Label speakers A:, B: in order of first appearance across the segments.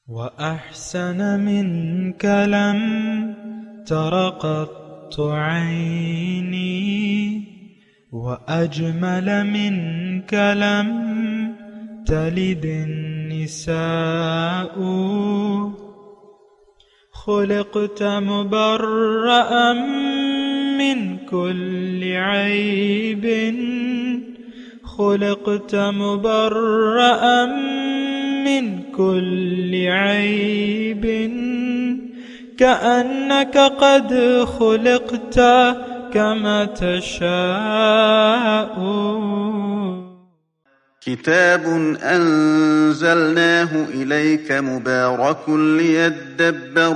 A: وأحسن منك لم تر قط عيني، وأجمل منك لم تلد النساء. خلقت مبرأ من كل عيب، خلقت مبرأ من كل عيب، كأنك قد خلقت كما تشاء.
B: كتاب أنزلناه إليك مبارك ليدبروا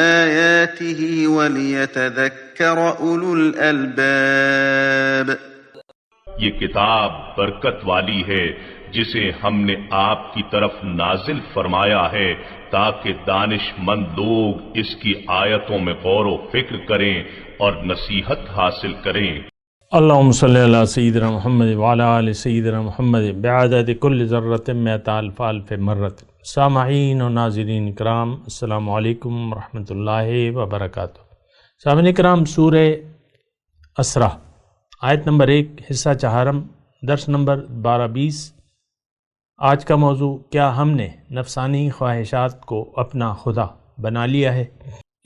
B: آياته وليتذكر أولو الألباب.
C: یہ کتاب برکت والی ہے جسے ہم نے آپ کی طرف نازل فرمایا ہے تاکہ دانش مند لوگ اس کی آیتوں میں غور و فکر کریں اور نصیحت حاصل کریں۔
D: اللہم صلی علی سیدنا محمد وعلی آل سیدنا محمد بعدد کل ذرۃ مئۃ الف الف مرۃ۔ سامعین و ناظرین کرام، السلام علیکم ورحمۃ اللہ وبرکاتہ۔ سامعین کرام، سورہ اسرا آیت نمبر 1 حصہ چہارم، درس نمبر 12-20۔ آج کا موضوع، کیا ہم نے نفسانی خواہشات کو اپنا خدا بنا لیا ہے؟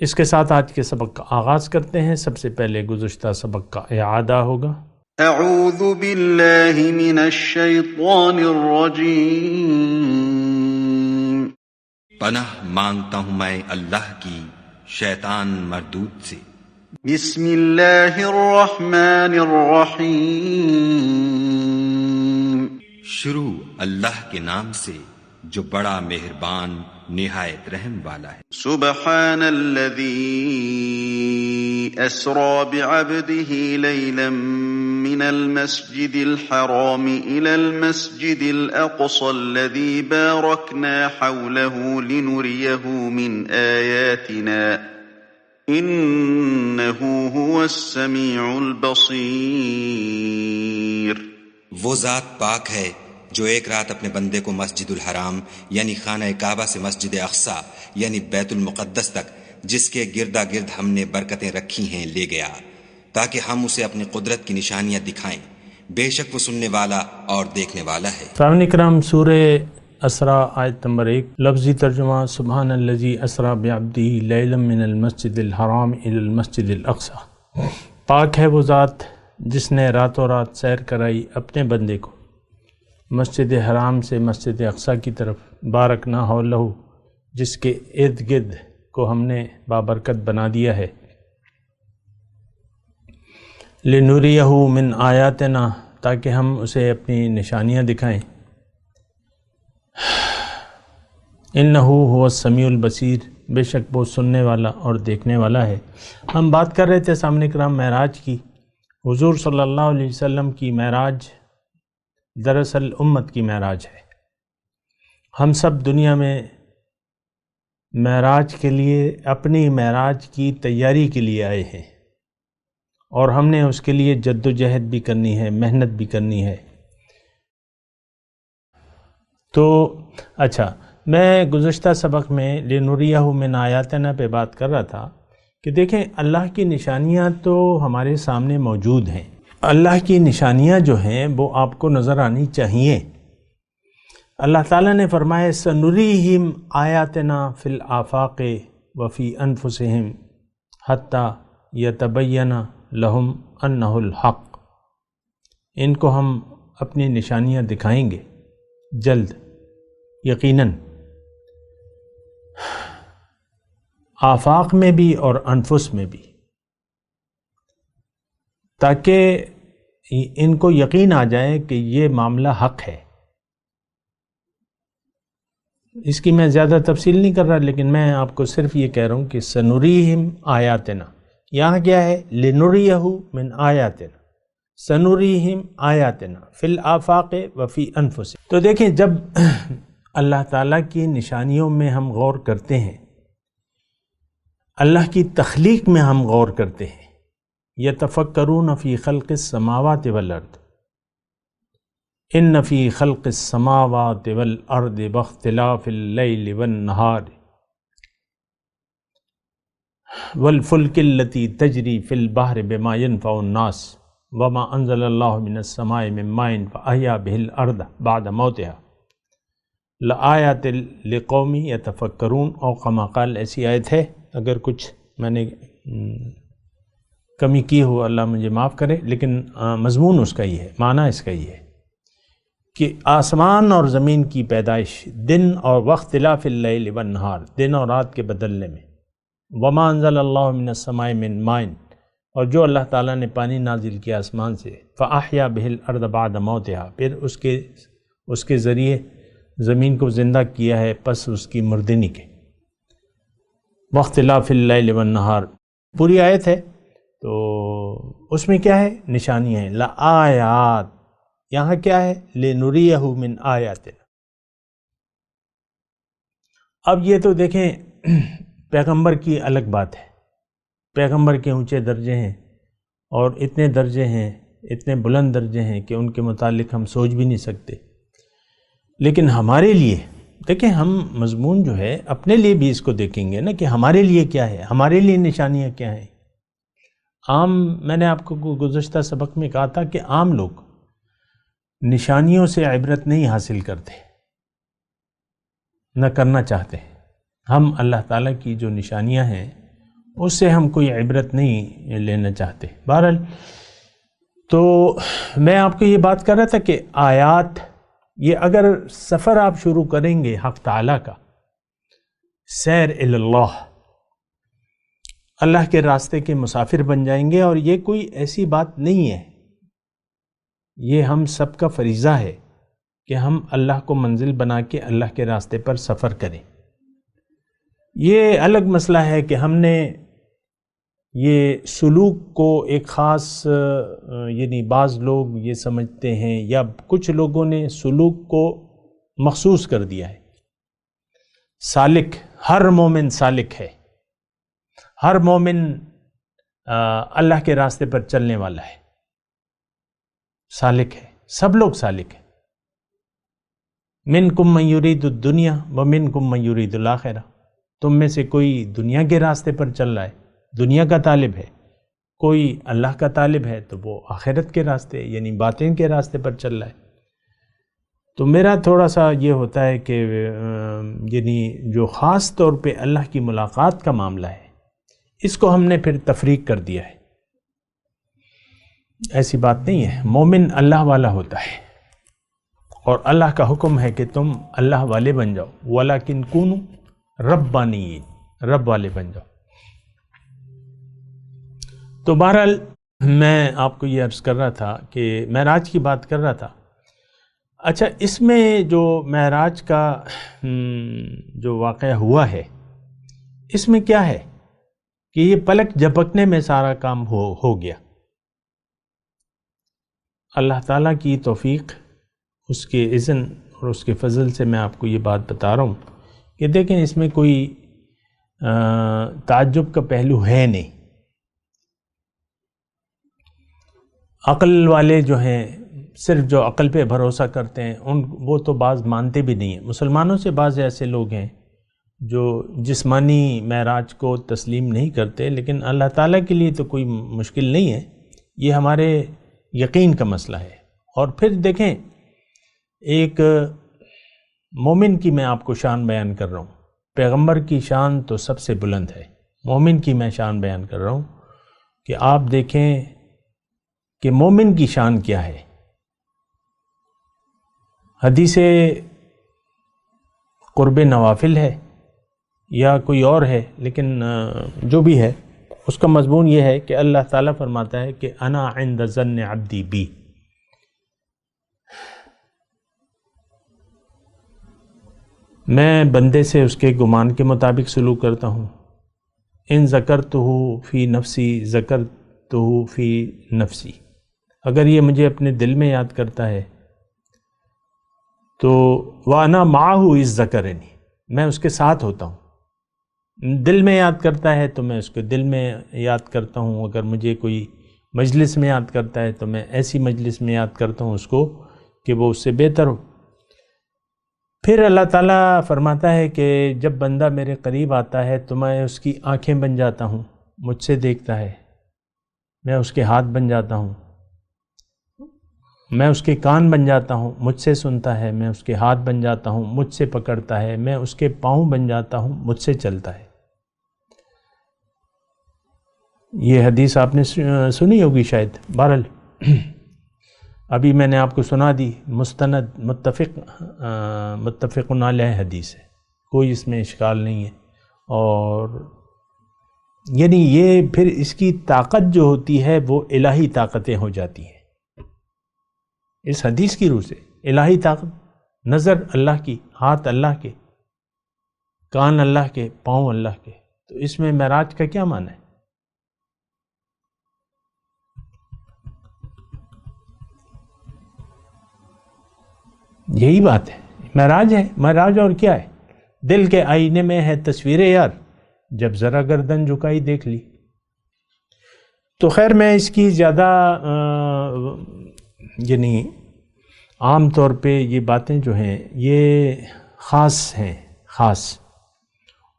D: اس کے ساتھ آج کے سبق کا آغاز کرتے ہیں۔ سب سے پہلے گزشتہ سبق کا اعادہ ہوگا۔
B: اعوذ باللہ من الشیطان الرجیم۔
E: پناہ مانگتا ہوں میں اللہ کی شیطان مردود سے۔
B: بسم اللہ الرحمن الرحیم۔
E: شروع اللہ کے نام سے جو بڑا مہربان نہایت رحم والا ہے۔
B: سبحان الذی اسری بعبده لیلا من المسجد الحرام الى المسجد الاقصى الذي باركنا حوله لنريه من آیاتنا انه هو السمیع البصیر۔
E: وہ ذات پاک ہے جو ایک رات اپنے بندے کو مسجد الحرام یعنی خانہ کعبہ سے مسجد اقصی یعنی بیت المقدس تک، جس کے گردا گرد ہم نے برکتیں رکھی ہیں، لے گیا تاکہ ہم اسے اپنی قدرت کی نشانیاں دکھائیں۔ بے شک وہ سننے والا اور دیکھنے والا ہے۔
D: سامعین کرام، سورہ اسرا آیت نمبر 1، لفظی ترجمہ: سبحان الذی اسری بعبدہ لیلا من المسجد الحرام الی المسجد الاقصی۔ پاک ہے وہ ذات جس نے راتوں رات سیر کرائی اپنے بندے کو مسجد حرام سے مسجد اقصی کی طرف، بارکنا حولہ، جس کے ارد گرد کو ہم نے بابرکت بنا دیا ہے، لنریہ من آیاتنا، تاکہ ہم اسے اپنی نشانیاں دکھائیں، انہ هو السمیع البصیر، بے شک وہ سننے والا اور دیکھنے والا ہے۔ ہم بات کر رہے تھے سامنے کرام معراج کی۔ حضور صلی اللہ علیہ وسلم کی معراج دراصل امت کی معراج ہے۔ ہم سب دنیا میں معراج کے لیے، اپنی معراج کی تیاری کے لیے آئے ہیں، اور ہم نے اس کے لیے جد و جہد بھی کرنی ہے، محنت بھی کرنی ہے۔ تو اچھا، میں گزشتہ سبق میں لنریہ من آیاتنا پہ بات کر رہا تھا کہ دیکھیں، اللہ کی نشانیاں تو ہمارے سامنے موجود ہیں۔ اللہ کی نشانیاں جو ہیں وہ آپ کو نظر آنی چاہیے۔ اللہ تعالیٰ نے فرمایا سنریہم آیاتنا فی الآفاق وفی انفسہم حتی یتبین لہم انہ الحق۔ ان کو ہم اپنی نشانیاں دکھائیں گے جلد، یقیناً، آفاق میں بھی اور انفس میں بھی، تاکہ ان کو یقین آ جائے کہ یہ معاملہ حق ہے۔ اس کی میں زیادہ تفصیل نہیں کر رہا، لیکن میں آپ کو صرف یہ کہہ رہا ہوں کہ سنریہم آیاتنا، یہاں کیا ہے؟ لنریہ من آیاتنا، سنریہم آیاتنا فی الآفاق وفی انفسہم۔ تو دیکھیں، جب اللہ تعالیٰ کی نشانیوں میں ہم غور کرتے ہیں، اللہ کی تخلیق میں ہم غور کرتے ہیں، یتفکرون فی خلق السماوات والارض، ان فی خلق السماوات والارض واختلاف اللیل والنہار والفلک التی تجری فی البحر بما ینفع الناس وما انزل اللہ من السماء من ماء فاحیا بہ الارض بعد موتها لآیات لقوم یتفکرون، اور کما قال ایسی آیت ہے. اگر کچھ میں نے کمی کی ہو اللہ مجھے معاف کرے، لیکن مضمون اس کا ہی ہے، معنی اس کا ہی ہے کہ آسمان اور زمین کی پیدائش دن اور واختلاف اللیل والنہار، دن اور رات کے بدلنے میں، وما انزل اللہ من السماء من ماء، اور جو اللہ تعالیٰ نے پانی نازل کیا آسمان سے، فاحیا بہ الارض بعد موتها، پھر اس کے ذریعے زمین کو زندہ کیا ہے پس اس کی مردنی کے. واختلاف اللیل والنہار پوری آیت ہے، تو اس میں کیا ہے؟ نشانیاں ہیں. لآیات، یہاں کیا ہے؟ لنریہ من آیاتنا. اب یہ تو دیکھیں پیغمبر کی الگ بات ہے، پیغمبر کے اونچے درجے ہیں، اور اتنے درجے ہیں، اتنے بلند درجے ہیں کہ ان کے متعلق ہم سوچ بھی نہیں سکتے. لیکن ہمارے لیے دیکھیں، ہم مضمون جو ہے اپنے لیے بھی اس کو دیکھیں گے نا کہ ہمارے لیے کیا ہے، ہمارے لیے نشانیاں کیا ہیں. عام، میں نے آپ کو گزشتہ سبق میں کہا تھا کہ عام لوگ نشانیوں سے عبرت نہیں حاصل کرتے، نہ کرنا چاہتے. ہم اللہ تعالیٰ کی جو نشانیاں ہیں اس سے ہم کوئی عبرت نہیں لینا چاہتے. بہرحال تو میں آپ کو یہ بات کر رہا تھا کہ آیات، یہ اگر سفر آپ شروع کریں گے حق تعالیٰ کا، سیر اللہ، اللہ کے راستے کے مسافر بن جائیں گے. اور یہ کوئی ایسی بات نہیں ہے، یہ ہم سب کا فریضہ ہے کہ ہم اللہ کو منزل بنا کے اللہ کے راستے پر سفر کریں. یہ الگ مسئلہ ہے کہ ہم نے یہ سلوک کو ایک خاص، یعنی بعض لوگ یہ سمجھتے ہیں یا کچھ لوگوں نے سلوک کو مخصوص کر دیا ہے. سالک، ہر مومن سالک ہے، ہر مومن اللہ کے راستے پر چلنے والا ہے، سالک ہے، سب لوگ سالک ہیں. منکم من یرید الدنیا ومنکم من یرید الآخرہ، تم میں سے کوئی دنیا کے راستے پر چل رہا ہے، دنیا کا طالب ہے، کوئی اللہ کا طالب ہے تو وہ آخرت کے راستے یعنی باطن کے راستے پر چل رہا ہے. تو میرا تھوڑا سا یہ ہوتا ہے کہ یعنی جو خاص طور پہ اللہ کی ملاقات کا معاملہ ہے، اس کو ہم نے پھر تفریق کر دیا ہے. ایسی بات نہیں ہے. مومن اللہ والا ہوتا ہے، اور اللہ کا حکم ہے کہ تم اللہ والے بن جاؤ. وَلَكِنْ كُونُوا رَبَّانِيِّينَ، رب والے بن جاؤ. تو بہرحال میں آپ کو یہ عرض کر رہا تھا کہ معراج کی بات کر رہا تھا. اچھا، اس میں جو معراج کا جو واقعہ ہوا ہے، اس میں کیا ہے کہ یہ پلک جھپکنے میں سارا کام ہو گیا. اللہ تعالیٰ کی توفیق، اس کے اذن اور اس کے فضل سے میں آپ کو یہ بات بتا رہا ہوں کہ دیکھیں اس میں کوئی تعجب کا پہلو ہے نہیں. عقل والے جو ہیں، صرف جو عقل پہ بھروسہ کرتے ہیں، وہ تو بعض مانتے بھی نہیں ہیں. مسلمانوں سے بعض ایسے لوگ ہیں جو جسمانی معراج کو تسلیم نہیں کرتے، لیکن اللہ تعالیٰ کے لیے تو کوئی مشکل نہیں ہے. یہ ہمارے یقین کا مسئلہ ہے. اور پھر دیکھیں، ایک مومن کی میں آپ کو شان بیان کر رہا ہوں. پیغمبر کی شان تو سب سے بلند ہے، مومن کی میں شان بیان کر رہا ہوں کہ آپ دیکھیں کہ مومن کی شان کیا ہے. حدیث قرب نوافل ہے یا کوئی اور ہے، لیکن جو بھی ہے اس کا مضمون یہ ہے کہ اللہ تعالیٰ فرماتا ہے کہ انا عند ظن عبدی بی، میں بندے سے اس کے گمان کے مطابق سلوک کرتا ہوں. ان ذکرتہ فی نفسی ذکرتہ فی نفسی، اگر یہ مجھے اپنے دل میں یاد کرتا ہے تو وَأَنَا مَعَهُ إِذْ ذَكَرَنِي، میں اس کے ساتھ ہوتا ہوں. دل میں یاد کرتا ہے تو میں اس کو دل میں یاد کرتا ہوں. اگر مجھے کوئی مجلس میں یاد کرتا ہے تو میں ایسی مجلس میں یاد کرتا ہوں اس کو کہ وہ اس سے بہتر ہو۔ پھر اللہ تعالیٰ فرماتا ہے کہ جب بندہ میرے قریب آتا ہے تو میں اس کی آنکھیں بن جاتا ہوں، مجھ سے دیکھتا ہے، میں اس کے ہاتھ بن جاتا ہوں، میں اس کے کان بن جاتا ہوں، مجھ سے سنتا ہے، میں اس کے ہاتھ بن جاتا ہوں، مجھ سے پکڑتا ہے، میں اس کے پاؤں بن جاتا ہوں، مجھ سے چلتا ہے۔ یہ حدیث آپ نے سنی ہوگی شاید، بہرحال ابھی میں نے آپ کو سنا دی، مستند متفق علیہ حدیث ہے، کوئی اس میں اشکال نہیں ہے۔ اور یعنی یہ پھر اس کی طاقت جو ہوتی ہے وہ الہی طاقتیں ہو جاتی ہیں، اس حدیث کی روح سے الہی طاقت، نظر اللہ کی، ہاتھ اللہ کے، کان اللہ کے، پاؤں اللہ کے۔ تو اس میں معراج کا کیا معنی ہے؟ یہی بات ہے، معراج ہے، معراج اور کیا ہے؟ دل کے آئینے میں ہے تصویر یار، جب ذرا گردن جھکائی دیکھ لی۔ تو خیر میں اس کی زیادہ یعنی عام طور پہ یہ باتیں جو ہیں یہ خاص ہیں، خاص،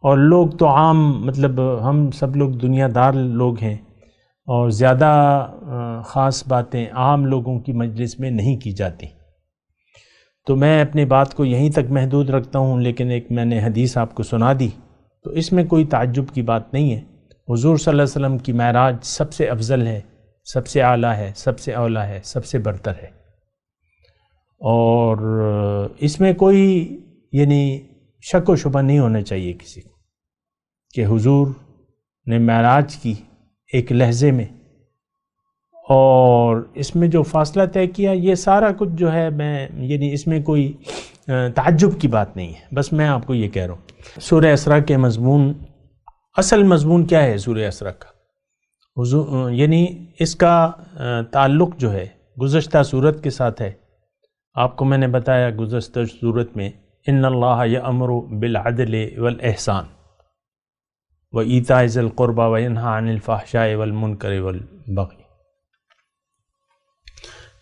D: اور لوگ تو عام، مطلب ہم سب لوگ دنیا دار لوگ ہیں اور زیادہ خاص باتیں عام لوگوں کی مجلس میں نہیں کی جاتی، تو میں اپنی بات کو یہیں تک محدود رکھتا ہوں۔ لیکن ایک میں نے حدیث آپ کو سنا دی تو اس میں کوئی تعجب کی بات نہیں ہے۔ حضور صلی اللہ علیہ وسلم کی معراج سب سے افضل ہے، سب سے اعلیٰ ہے، سب سے اولیٰ ہے، سب سے برتر ہے، اور اس میں کوئی یعنی شک و شبہ نہیں ہونا چاہیے کسی کو کہ حضور نے معراج کی ایک لحظے میں، اور اس میں جو فاصلہ طے کیا یہ سارا کچھ جو ہے، میں یعنی اس میں کوئی تعجب کی بات نہیں ہے، بس میں آپ کو یہ کہہ رہا ہوں۔ سورہ اسراء کے مضمون، اصل مضمون کیا ہے سورہ اسراء کا؟ یعنی اس کا تعلق جو ہے گزشتہ صورت کے ساتھ ہے۔ آپ کو میں نے بتایا گزشتہ صورت میں ان اللہ یأمر بالعدل والاحسان وایتاء ذی القربى وینہی عن الفحشاء والمنکر والبغی،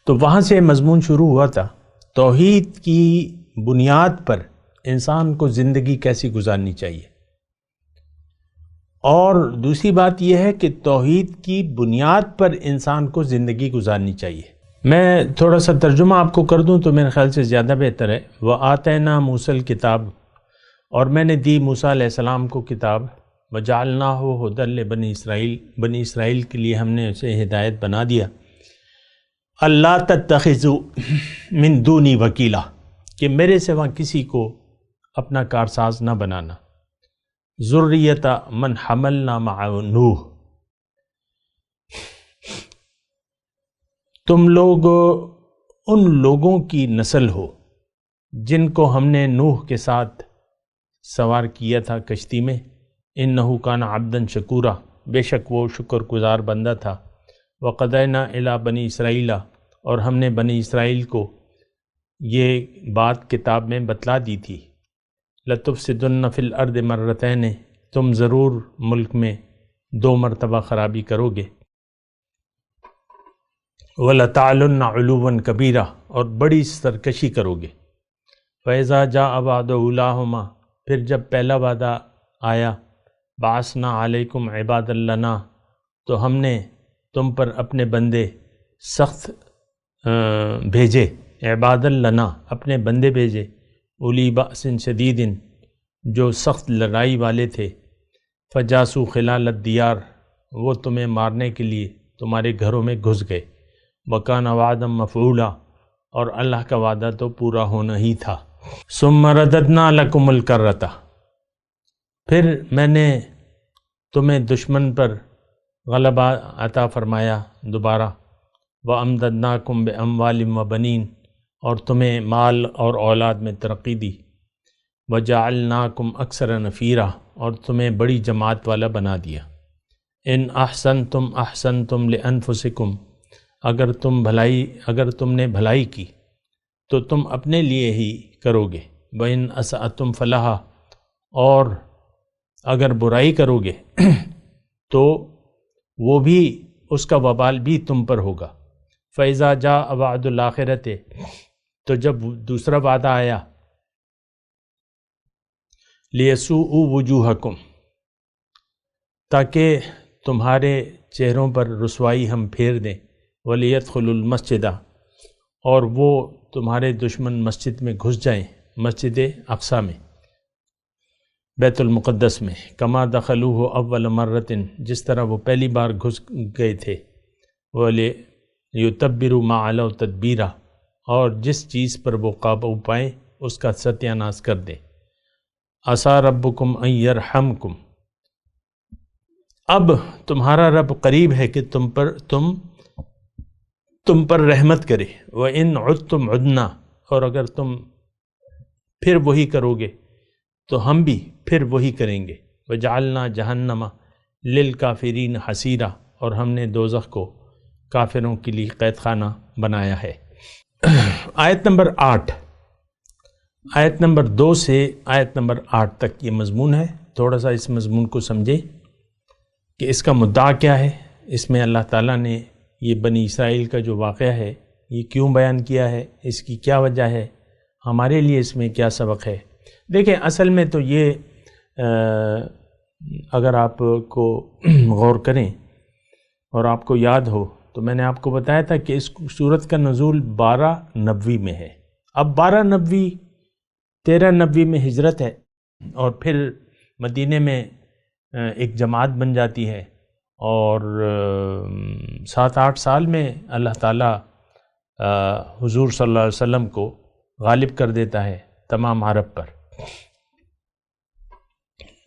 D: تو وہاں سے مضمون شروع ہوا تھا توحید کی بنیاد پر انسان کو زندگی کیسی گزارنی چاہیے، اور دوسری بات یہ ہے کہ توحید کی بنیاد پر انسان کو زندگی گزارنی چاہیے۔ میں تھوڑا سا ترجمہ آپ کو کر دوں تو میرے خیال سے زیادہ بہتر ہے۔ وَآتَيْنَا مُوسَى الْكِتَابَ، اور میں نے دی موسیٰ علیہ السلام کو کتاب، وَجَعَلْنَاهُ هُدًى لِبَنِي اسرائیل، بنی اسرائیل کے لیے ہم نے اسے ہدایت بنا دیا۔ اللہ تتخذوا من دونی وکیلا، کہ میرے سوا کسی کو اپنا کارساز نہ بنانا۔ ذریۃ من حملنا مع نوح، تم لوگ ان لوگوں کی نسل ہو جن کو ہم نے نوح کے ساتھ سوار کیا تھا کشتی میں۔ انہ کان عبدا شکورا، بے شک وہ شکر گزار بندہ تھا۔ وقضینا الی بنی اسرائیل، اور ہم نے بنی اسرائیل کو یہ بات کتاب میں بتلا دی تھی۔ لتفسدن فی الارض مرتین، تم ضرور ملک میں 2 مرتبہ خرابی کرو گے۔ وَلَتَعْلُنَّ عُلُوًّا كَبِيرًا، اور بڑی سرکشی کرو گے۔ فَإِذَا جَاءَ وَعْدُ أُولَاهُمَا، پھر جب پہلا وعدہ آیا، بَعَثْنَا عَلَيْكُمْ عِبَادًا لَنَا، تو ہم نے تم پر اپنے بندے سخت بھیجے، عبادًا لنا، اپنے بندے بھیجے، اولی بأس شدید، جو سخت لڑائی والے تھے۔ فجاسو خلال الدیار، وہ تمہیں مارنے کے لیے تمہارے گھروں میں گھس گئے۔ وکان وعدا مفعولا، اور اللہ کا وعدہ تو پورا ہونا ہی تھا۔ ثم رددنا لکم الکرۃ، پھر میں نے تمہیں دشمن پر غلبہ عطا فرمایا دوبارہ۔ وَأَمْدَدْنَاكُمْ بِأَمْوَالٍ وَبَنِينَ، اور تمہیں مال اور اولاد میں ترقی دی۔ وَجَعَلْنَاكُمْ أَكْثَرَ نَفِيرًا، اور تمہیں بڑی جماعت والا بنا دیا۔ إِنْ أَحْسَنْتُمْ أَحْسَنْتُمْ لِأَنفُسِكُمْ، اگر تم نے بھلائی کی تو تم اپنے لیے ہی کرو گے۔ وَإِنْ أَسَأْتُمْ فَلَهَا، اور اگر برائی کرو گے تو وہ بھی، اس کا وبال بھی تم پر ہوگا۔ فَإِذَا جَاءَ وَعْدُ الْآخِرَةِ، تو جب دوسرا وعدہ آیا لیسوء وجوہکم، تاکہ تمہارے چہروں پر رسوائی ہم پھیر دیں، ولیدخلوا المسجد، اور وہ تمہارے دشمن مسجد میں گھس جائیں، مسجد اقصی میں، بیت المقدس میں، کما دخلوہ اول مرۃ، جس طرح وہ پہلی بار گھس گئے تھے، ولیتبروا ما علوا تدبیرا، اور جس چیز پر وہ قابو پائیں اس کا ستیہ ناش کر دیں۔ عسیٰ ربکم ان یرحمکم، اب تمہارا رب قریب ہے کہ تم پر رحمت کرے، وَإِنْ عُدْتُمْ عُدْنَا، اور اگر تم پھر وہی کرو گے تو ہم بھی پھر وہی کریں گے، وَجَعَلْنَا جَهَنَّمَ لِلْكَافِرِينَ حَصِيرًا، اور ہم نے دوزخ کو کافروں کے لیے قید خانہ بنایا ہے۔ آیت نمبر 8، آیت نمبر 2 سے آیت نمبر 8 تک یہ مضمون ہے۔ تھوڑا سا اس مضمون کو سمجھے کہ اس کا مدعا کیا ہے، اس میں اللہ تعالیٰ نے یہ بنی اسرائیل کا جو واقعہ ہے یہ کیوں بیان کیا ہے، اس کی کیا وجہ ہے، ہمارے لیے اس میں کیا سبق ہے۔ دیکھیں اصل میں تو یہ اگر آپ کو غور کریں اور آپ کو یاد ہو تو میں نے آپ کو بتایا تھا کہ اس سورت کا نزول 12 نبوی میں ہے۔ اب 12 نبوی 13 نبوی میں ہجرت ہے، اور پھر مدینے میں ایک جماعت بن جاتی ہے، اور 7-8 سال میں اللہ تعالیٰ حضور صلی اللہ علیہ وسلم کو غالب کر دیتا ہے تمام عرب پر،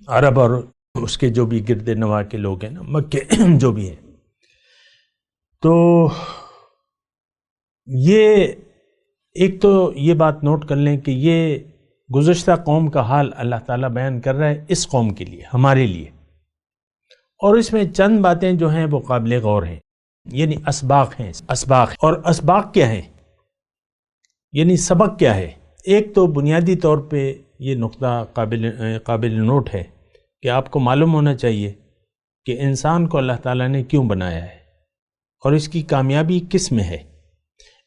D: عرب اور اس کے جو بھی گرد نواح کے لوگ ہیں نا، مکے جو بھی ہیں۔ تو یہ ایک تو یہ بات نوٹ کر لیں کہ یہ گزشتہ قوم کا حال اللہ تعالیٰ بیان کر رہا ہے اس قوم کے لیے، ہمارے لیے، اور اس میں چند باتیں جو ہیں وہ قابل غور ہیں، یعنی اسباق ہیں، اسباق، اور اسباق کیا ہیں، یعنی سبق کیا ہے۔ ایک تو بنیادی طور پہ یہ نقطہ قابل نوٹ ہے کہ آپ کو معلوم ہونا چاہیے کہ انسان کو اللہ تعالیٰ نے کیوں بنایا ہے اور اس کی کامیابی کس میں ہے۔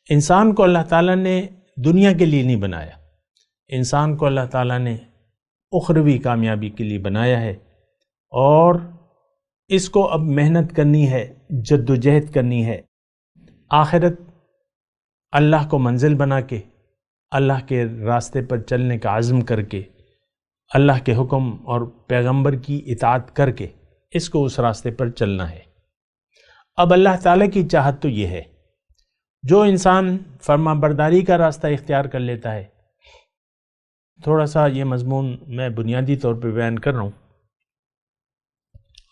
D: انسان کو اللہ تعالیٰ نے دنیا کے لیے نہیں بنایا، انسان کو اللہ تعالیٰ نے اخروی کامیابی کے لیے بنایا ہے، اور اس کو اب محنت کرنی ہے، جد و جہد کرنی ہے، آخرت اللہ کو منزل بنا کے، اللہ کے راستے پر چلنے کا عزم کر کے، اللہ کے حکم اور پیغمبر کی اطاعت کر کے اس کو اس راستے پر چلنا ہے۔ اب اللہ تعالیٰ کی چاہت تو یہ ہے، جو انسان فرما برداری کا راستہ اختیار کر لیتا ہے، تھوڑا سا یہ مضمون میں بنیادی طور پہ بیان کر رہا ہوں،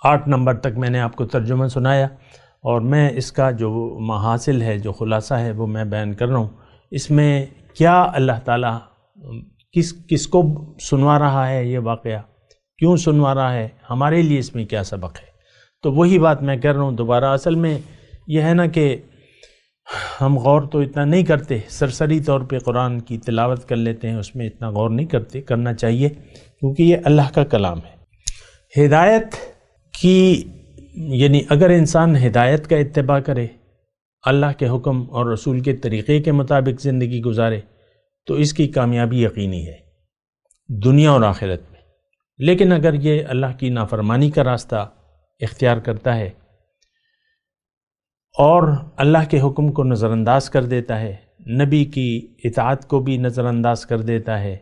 D: 8 نمبر تک میں نے آپ کو ترجمہ سنایا، اور میں اس کا جو محاصل ہے، جو خلاصہ ہے، وہ میں بیان کر رہا ہوں۔ اس میں کیا اللہ تعالیٰ کس کو سنوا رہا ہے، یہ واقعہ کیوں سنوا رہا ہے، ہمارے لیے اس میں کیا سبق ہے، تو وہی بات میں کر رہا ہوں دوبارہ۔ اصل میں یہ ہے نا کہ ہم غور تو اتنا نہیں کرتے، سرسری طور پہ قرآن کی تلاوت کر لیتے ہیں، اس میں اتنا غور نہیں کرتے، کرنا چاہیے، کیونکہ یہ اللہ کا کلام ہے۔ ہدایت کی، یعنی اگر انسان ہدایت کا اتباع کرے، اللہ کے حکم اور رسول کے طریقے کے مطابق زندگی گزارے، تو اس کی کامیابی یقینی ہے دنیا اور آخرت میں۔ لیکن اگر یہ اللہ کی نافرمانی کا راستہ اختیار کرتا ہے اور اللہ کے حکم کو نظر انداز کر دیتا ہے، نبی کی اطاعت کو بھی نظر انداز کر دیتا ہے،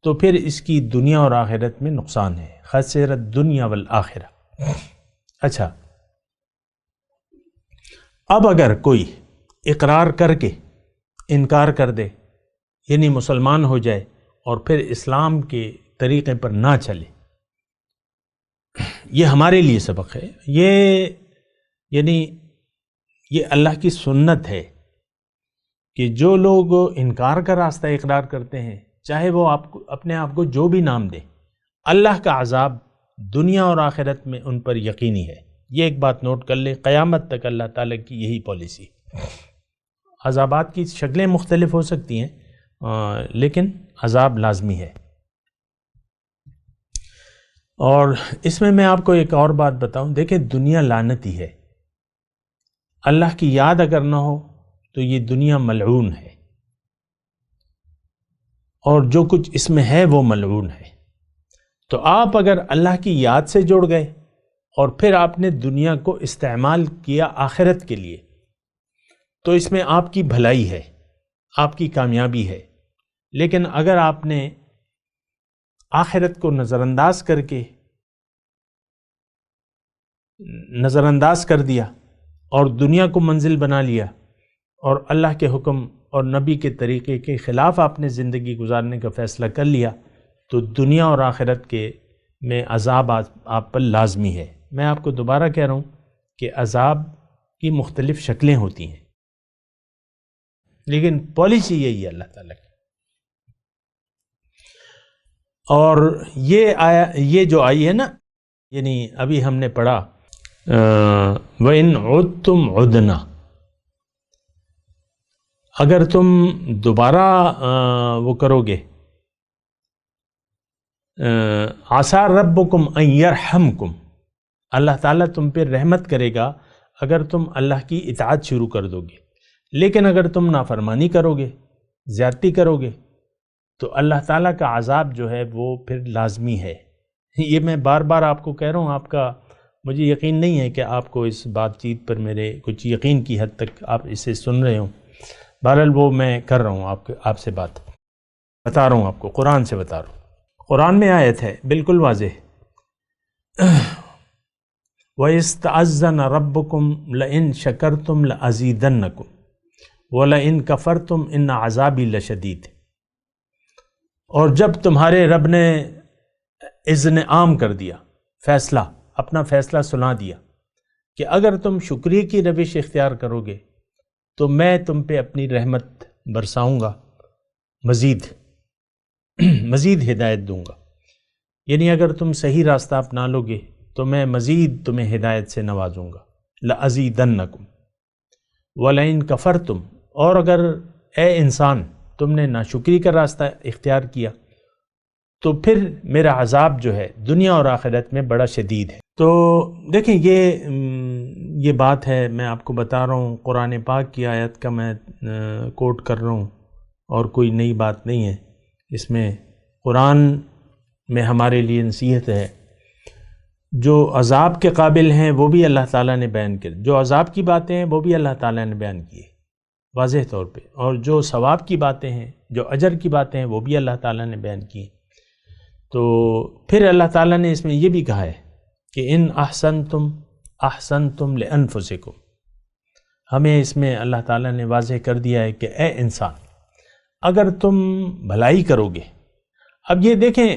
D: تو پھر اس کی دنیا اور آخرت میں نقصان ہے، خسر الدنیا والآخرہ۔ اچھا، اب اگر کوئی اقرار کر کے انکار کر دے، یعنی مسلمان ہو جائے اور پھر اسلام کے طریقے پر نہ چلے، یہ ہمارے لیے سبق ہے، یعنی یہ اللہ کی سنت ہے کہ جو لوگ انکار کا راستہ اقرار کرتے ہیں، چاہے وہ اپنے آپ کو جو بھی نام دیں، اللہ کا عذاب دنیا اور آخرت میں ان پر یقینی ہے۔ یہ ایک بات نوٹ کر لیں، قیامت تک اللہ تعالیٰ کی یہی پالیسی۔ عذابات کی شکلیں مختلف ہو سکتی ہیں، لیکن عذاب لازمی ہے۔ اور اس میں آپ کو ایک اور بات بتاؤں، دیکھیں دنیا لعنتی ہے، اللہ کی یاد اگر نہ ہو تو یہ دنیا ملعون ہے۔ اور جو کچھ اس میں ہے وہ ملعون ہے۔ تو آپ اگر اللہ کی یاد سے جڑ گئے اور پھر آپ نے دنیا کو استعمال کیا آخرت کے لیے، تو اس میں آپ کی بھلائی ہے، آپ کی کامیابی ہے۔ لیکن اگر آپ نے آخرت کو نظر انداز کر دیا اور دنیا کو منزل بنا لیا اور اللہ کے حکم اور نبی کے طریقے کے خلاف آپ نے زندگی گزارنے کا فیصلہ کر لیا، تو دنیا اور آخرت کے میں عذاب آپ پر لازمی ہے۔ میں آپ کو دوبارہ کہہ رہا ہوں کہ عذاب کی مختلف شکلیں ہوتی ہیں، لیکن پالیسی یہی ہے اللہ تعالیٰ کی۔ اور یہ جو آئی ہے نا، یعنی ابھی ہم نے پڑھا وَإِنْ عُدْتُمْ عُدْنَا، اگر تم دوبارہ وہ کرو گے، عَسَىٰ رَبُّكُمْ أَن يَرْحَمْكُمْ، اللہ تعالیٰ تم پہ رحمت کرے گا اگر تم اللہ کی اطاعت شروع کر دو گے۔ لیکن اگر تم نافرمانی کرو گے، زیادتی کرو گے، تو اللہ تعالیٰ کا عذاب جو ہے وہ پھر لازمی ہے۔ یہ میں بار بار آپ کو کہہ رہا ہوں، مجھے یقین نہیں ہے کہ آپ کو اس بات چیت پر میرے کچھ یقین کی حد تک آپ اسے سن رہے ہوں۔ بہرحال وہ میں کر رہا ہوں، آپ سے بات بتا رہا ہوں، آپ کو قرآن سے بتا رہا ہوں۔ قرآن میں آیت ہے بالکل واضح، وَإِسْتَعَذَّنَ رَبُّكُمْ لَئِن شَكَرْتُمْ لَأَزِيدَنَّكُمْ وَلَئِن كَفَرْتُمْ إِنَّ عَذَابِي لَشَدِيدٌ۔ اور جب تمہارے رب نے اذن عام کر دیا، اپنا فیصلہ سنا دیا کہ اگر تم شکریہ کی روش اختیار کرو گے تو میں تم پہ اپنی رحمت برساؤں گا، مزید ہدایت دوں گا، یعنی اگر تم صحیح راستہ اپنا لو گے تو میں مزید تمہیں ہدایت سے نوازوں گا۔ لَأَزِيدَنَّكُمْ وَلَئِن كَفَرْتُمْ، اور اگر اے انسان تم نے ناشکری کا راستہ اختیار کیا تو پھر میرا عذاب جو ہے دنیا اور آخرت میں بڑا شدید ہے۔ تو دیکھیں یہ بات ہے، میں آپ کو بتا رہا ہوں، قرآن پاک کی آیت کا میں کوٹ کر رہا ہوں، اور کوئی نئی بات نہیں ہے اس میں۔ قرآن میں ہمارے لیے نصیحت ہے، جو عذاب کے قابل ہیں وہ بھی اللہ تعالیٰ نے بیان کر، جو عذاب کی باتیں ہیں وہ بھی اللہ تعالیٰ نے بیان کی ہے واضح طور پہ، اور جو ثواب کی باتیں ہیں، جو اجر کی باتیں ہیں، وہ بھی اللہ تعالیٰ نے بیان کی ہیں۔ تو پھر اللہ تعالیٰ نے اس میں یہ بھی کہا ہے کہ ان احسنتم لانفسکم، ہمیں اس میں اللہ تعالیٰ نے واضح کر دیا ہے کہ اے انسان اگر تم بھلائی کرو گے۔ اب یہ دیکھیں،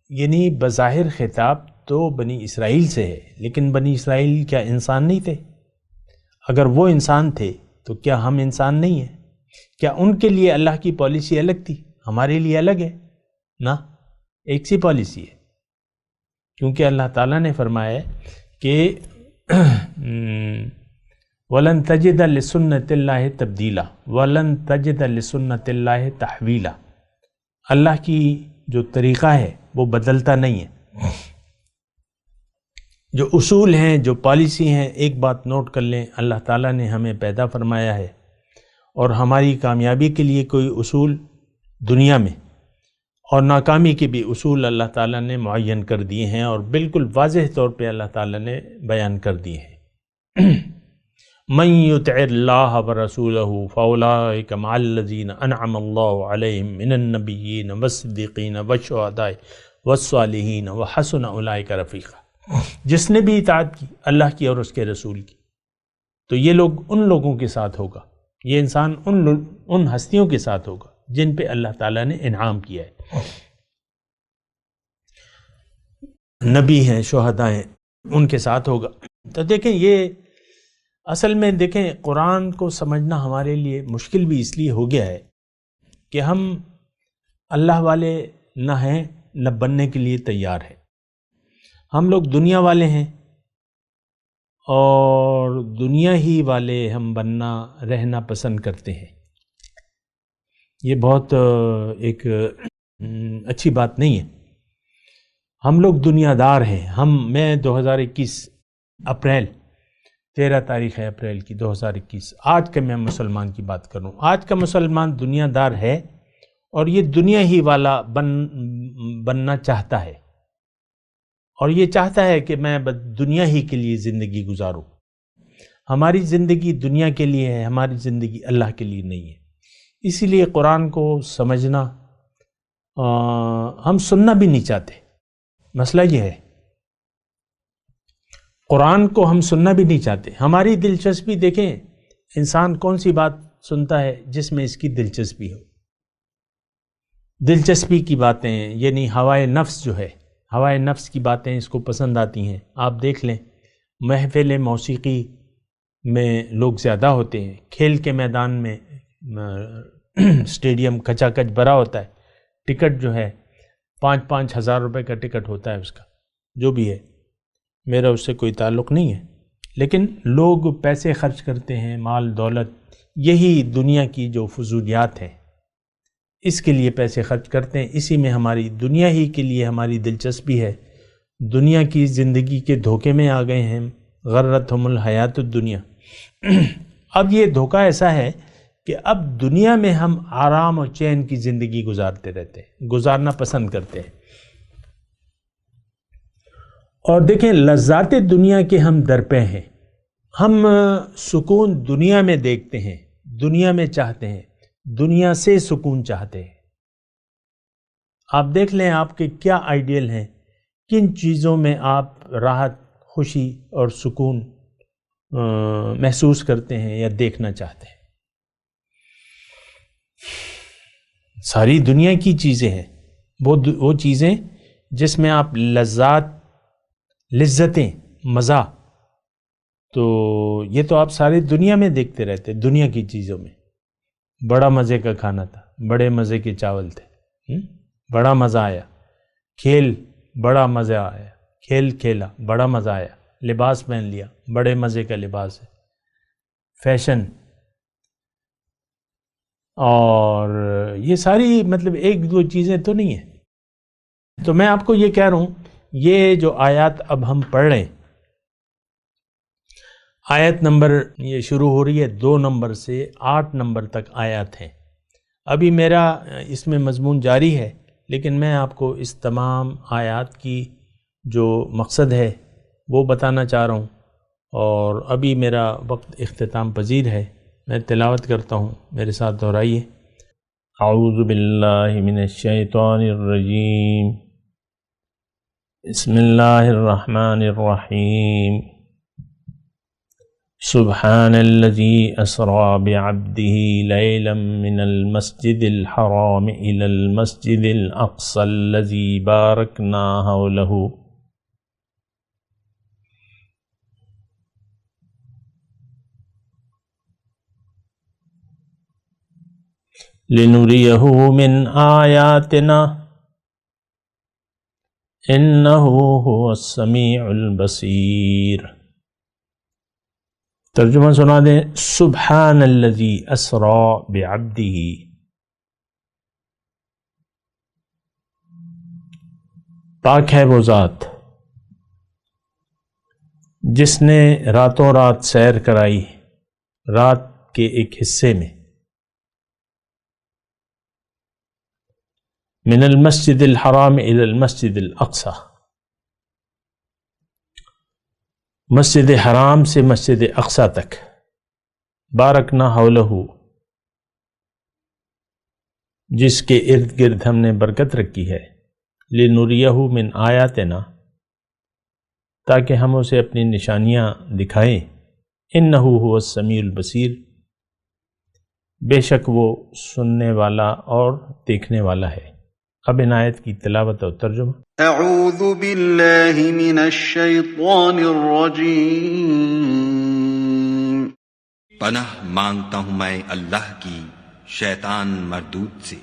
D: یعنی بظاہر خطاب تو بنی اسرائیل سے ہے، لیکن بنی اسرائیل کیا انسان نہیں تھے؟ اگر وہ انسان تھے تو کیا ہم انسان نہیں ہیں؟ کیا ان کے لیے اللہ کی پالیسی الگ تھی، ہمارے لیے الگ ہے؟ نہ، ایک سی پالیسی ہے، کیونکہ اللہ تعالیٰ نے فرمایا ہے کہ وَلَن تَجِدَ لِسُنَّتِ اللَّهِ تَبْدِيلًا وَلَن تَجِدَ لِسُنَّتِ اللَّهِ تَحْوِيلًا، اللہ کی جو طریقہ ہے وہ بدلتا نہیں ہے، جو اصول ہیں، جو پالیسی ہیں، ایک بات نوٹ کر لیں، اللہ تعالیٰ نے ہمیں پیدا فرمایا ہے، اور ہماری کامیابی کے لیے کوئی اصول دنیا میں اور ناکامی کے بھی اصول اللہ تعالیٰ نے معین کر دیے ہیں، اور بالکل واضح طور پہ اللہ تعالیٰ نے بیان کر دیے ہیں۔ من یطع اللہ ورسولہ فاولئک مع الذین انعم اللہ علیہم من النبیین والصدیقین والشہداء والصالحین وحسن اولئک رفیقا۔ جس نے بھی اطاعت کی اللہ کی اور اس کے رسول کی، تو یہ لوگ ان لوگوں کے ساتھ ہوگا، یہ انسان ان ہستیوں کے ساتھ ہوگا جن پہ اللہ تعالیٰ نے انعام کیا ہے، نبی ہیں، شہداء ہیں، ان کے ساتھ ہوگا۔ تو دیکھیں، یہ اصل میں دیکھیں قرآن کو سمجھنا ہمارے لیے مشکل بھی اس لیے ہو گیا ہے کہ ہم اللہ والے نہ ہیں، نہ بننے کے لیے تیار ہیں۔ ہم لوگ دنیا والے ہیں، اور دنیا ہی والے ہم رہنا پسند کرتے ہیں۔ یہ بہت ایک اچھی بات نہیں ہے۔ ہم لوگ دنیا دار ہیں۔ میں 2021 اپریل 13 تاریخ ہے اپریل کی 2021، آج کا میں مسلمان کی بات کر رہا ہوں۔ آج کا مسلمان دنیا دار ہے اور یہ دنیا ہی والا بننا چاہتا ہے، اور یہ چاہتا ہے کہ میں دنیا ہی کے لیے زندگی گزاروں۔ ہماری زندگی دنیا کے لیے ہے، ہماری زندگی اللہ کے لیے نہیں ہے۔ اسی لیے قرآن کو سمجھنا ہم سننا بھی نہیں چاہتے، مسئلہ یہ ہے، قرآن کو ہم سننا بھی نہیں چاہتے۔ ہماری دلچسپی دیکھیں، انسان کون سی بات سنتا ہے جس میں اس کی دلچسپی ہو، دلچسپی کی باتیں، یعنی ہوائے نفس جو ہے، ہوائے نفس کی باتیں اس کو پسند آتی ہیں۔ آپ دیکھ لیں، محفل موسیقی میں لوگ زیادہ ہوتے ہیں، کھیل کے میدان میں اسٹیڈیم کچا کچ بھرا ہوتا ہے، ٹکٹ جو ہے 5-5 ہزار روپے کا ٹکٹ ہوتا ہے اس کا، جو بھی ہے، میرا اس سے کوئی تعلق نہیں ہے، لیکن لوگ پیسے خرچ کرتے ہیں، مال دولت، یہی دنیا کی جو فضولیات ہیں اس کے لیے پیسے خرچ کرتے ہیں، اسی میں ہماری دنیا ہی کے لیے ہماری دلچسپی ہے۔ دنیا کی زندگی کے دھوکے میں آ گئے ہیں، غرتہم الحیات الدنیا۔ اب یہ دھوکہ ایسا ہے کہ اب دنیا میں ہم آرام اور چین کی زندگی گزارتے رہتے ہیں، گزارنا پسند کرتے ہیں، اور دیکھیں لذات دنیا کے ہم درپے ہیں، ہم سکون دنیا میں دیکھتے ہیں، دنیا میں چاہتے ہیں، دنیا سے سکون چاہتے ہیں۔ آپ دیکھ لیں آپ کے کیا آئیڈیل ہیں، کن چیزوں میں آپ راحت، خوشی اور سکون محسوس کرتے ہیں یا دیکھنا چاہتے ہیں۔ ساری دنیا کی چیزیں ہیں، وہ چیزیں جس میں آپ لذتیں، مزہ، تو یہ تو آپ ساری دنیا میں دیکھتے رہتے، دنیا کی چیزوں میں۔ بڑا مزے کا کھانا تھا، بڑے مزے کے چاول تھے، بڑا مزہ آیا، کھیل بڑا مزہ آیا، کھیل کھیلا بڑا مزہ آیا، لباس پہن لیا بڑے مزے کا لباس ہے، فیشن، اور یہ ساری مطلب ایک دو چیزیں تو نہیں ہیں۔ تو میں آپ کو یہ کہہ رہا ہوں، یہ جو آیات اب ہم پڑھ رہے ہیں، آیت نمبر یہ شروع ہو رہی ہے 2 نمبر سے 8 نمبر تک آیات ہیں۔ ابھی میرا اس میں مضمون جاری ہے، لیکن میں آپ کو اس تمام آیات کی جو مقصد ہے وہ بتانا چاہ رہا ہوں، اور ابھی میرا وقت اختتام پذیر ہے، میں تلاوت کرتا ہوں، میرے ساتھ دہرائیے۔ اعوذ باللہ من الشیطان الرجیم، بسم اللہ الرحمن الرحیم، سبحان الذي أسرى بعبده ليلا من المسجد الحرام إلى المسجد الأقصى الذي باركنا حوله لنريه من آياتنا إنه هو السميع البصير۔ ترجمہ سنا دیں، سبحان الذی اسرا بعبدہ، پاک ہے وہ ذات جس نے راتوں رات سیر کرائی، رات کے ایک حصے میں، من المسجد الحرام الى المسجد الاقصی، مسجد حرام سے مسجد اقصی تک، بارکنا حولہ، جس کے ارد گرد ہم نے برکت رکھی ہے، لنریہ من آیاتنا، تاکہ ہم اسے اپنی نشانیاں دکھائیں، انہ هو السمیع البصیر، بے شک وہ سننے والا اور دیکھنے والا ہے۔ اب ان آیت کی تلاوت اور ترجمہ۔
B: اعوذ باللہ من الشیطان الرجیم،
E: پناہ مانگتا ہوں میں اللہ کی شیطان مردود سے۔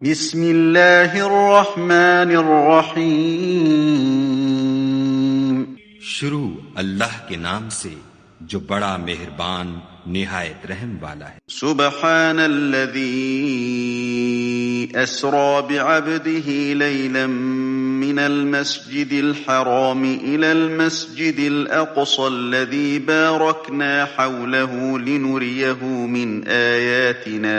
B: بسم اللہ الرحمن الرحیم،
E: شروع اللہ کے نام سے جو بڑا مہربان نہایت رحم والا ہے۔
B: سبحان الذی اسری بعبده لیلا من المسجد الحرام الى المسجد الاقصى الذي باركنا حوله لنريه من آیاتنا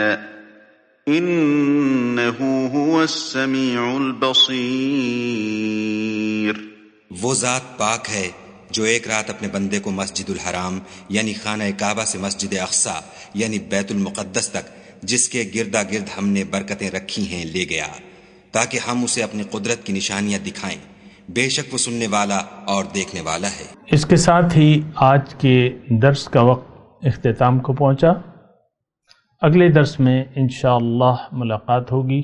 B: إنه هو السميع البصير۔
E: وہ ذات پاک ہے جو ایک رات اپنے بندے کو مسجد الحرام یعنی خانہ کعبہ سے مسجد اقصی یعنی بیت المقدس تک جس کے گردا گرد ہم نے برکتیں رکھی ہیں لے گیا تاکہ ہم اسے اپنی قدرت کی نشانیاں دکھائیں۔ بے شک وہ سننے والا اور دیکھنے والا ہے۔
D: اس کے ساتھ ہی آج کے درس کا وقت اختتام کو پہنچا۔ اگلے درس میں انشاءاللہ ملاقات ہوگی۔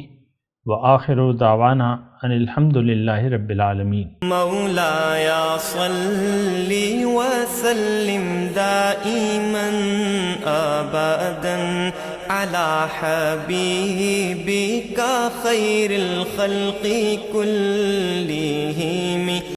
D: وآخر دعوانا ان الحمد للہ رب العالمین۔
F: مولاي صل وسلم دائما ابدا على حبيبك خير الخلق كلهم